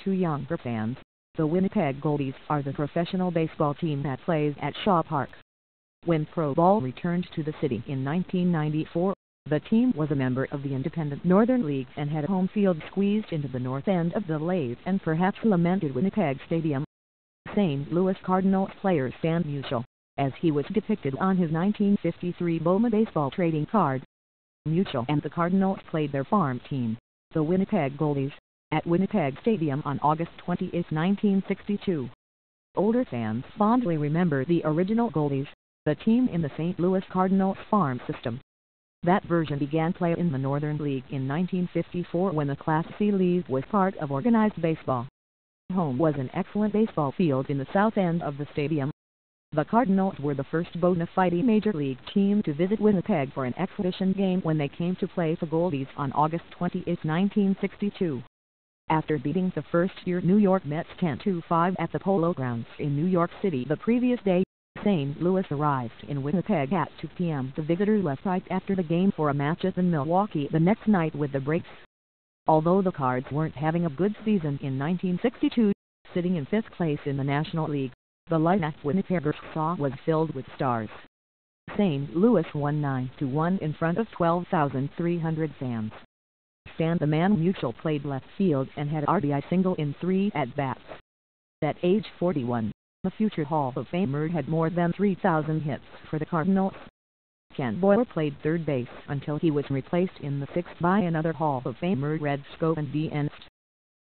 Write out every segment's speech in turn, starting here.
to younger fans, the Winnipeg Goldies are the professional baseball team that plays at Shaw Park. When pro ball returned to the city in 1994, the team was a member of the Independent Northern League and had home field squeezed into the north end of the lathe and perhaps lamented Winnipeg Stadium. St. Louis Cardinals player Stan Musial, as he was depicted on his 1953 Bowman baseball trading card. Musial and the Cardinals played their farm team, the Winnipeg Goldies, at Winnipeg Stadium on August 28, 1962. Older fans fondly remember the original Goldies, the team in the St. Louis Cardinals farm system. That version began play in the Northern League in 1954 when the Class C League was part of organized baseball. Home was an excellent baseball field in the south end of the stadium. The Cardinals were the first bona fide Major League team to visit Winnipeg for an exhibition game when they came to play the Goldies on August 28, 1962. After beating the first-year New York Mets 10-5 at the Polo Grounds in New York City the previous day, St. Louis arrived in Winnipeg at 2 p.m. The visitors left right after the game for a match in Milwaukee the next night with the Braves. Although the Cards weren't having a good season in 1962, sitting in 5th place in the National League, the lineup Winnipeggers saw was filled with stars. St. Louis won 9-1 in front of 12,300 fans. Stan the Man Musial played left field and had an RBI single in 3 at-bats. At age 41, the future Hall of Famer had more than 3,000 hits for the Cardinals. Ken Boyle played third base until he was replaced in the 6th by another Hall of Famer Red Schoen D. Ernst.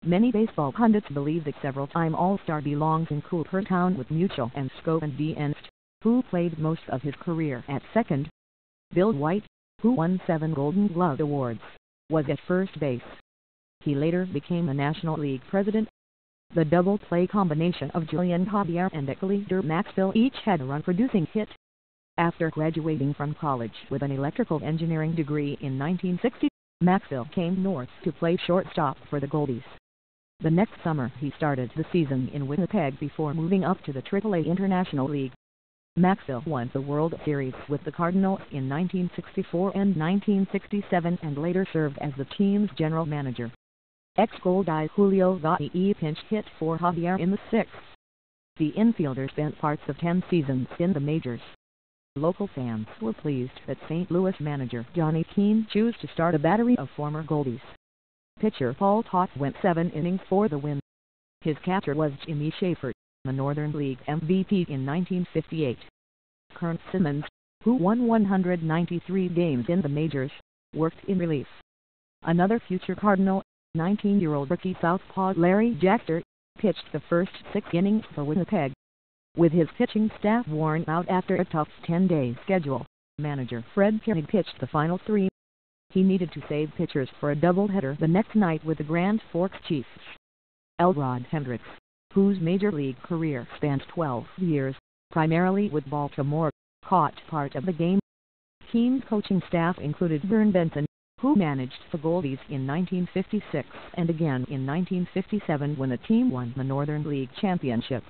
Many baseball pundits believe the several-time All-Star belongs in Cooperstown with Musial and Schoen D. Ernst, who played most of his career at second. Bill White, who won 7 Golden Glove awards, was at first base. He later became a National League president. The double-play combination of Julian Javier and Ecleander Maxfield each had a run-producing hit. After graduating from college with an electrical engineering degree in 1960, Maxfield came north to play shortstop for the Goldies. The next summer he started the season in Winnipeg before moving up to the AAA International League. Maxfield won the World Series with the Cardinals in 1964 and 1967 and later served as the team's general manager. Ex-Goldie Julio Gotti pinch hit for Javier in the 6th. The infielder spent parts of 10 seasons in the majors. Local fans were pleased that St. Louis manager Johnny Keane chose to start a battery of former Goldies. Pitcher Paul Toth went 7 innings for the win. His catcher was Jimmy Schaefer, the Northern League MVP in 1958. Kern Simmons, who won 193 games in the majors, worked in relief. Another future Cardinal, 19-year-old rookie southpaw Larry Jachter, pitched the first 6 innings for Winnipeg. With his pitching staff worn out after a tough 10-day schedule, manager Fred Koenig pitched the final 3. He needed to save pitchers for a doubleheader the next night with the Grand Forks Chiefs. Elrod Hendricks, whose major league career spanned 12 years, primarily with Baltimore, caught part of the game. Keane's coaching staff included Vern Benson, who managed the Goldies in 1956 and again in 1957 when the team won the Northern League Championship.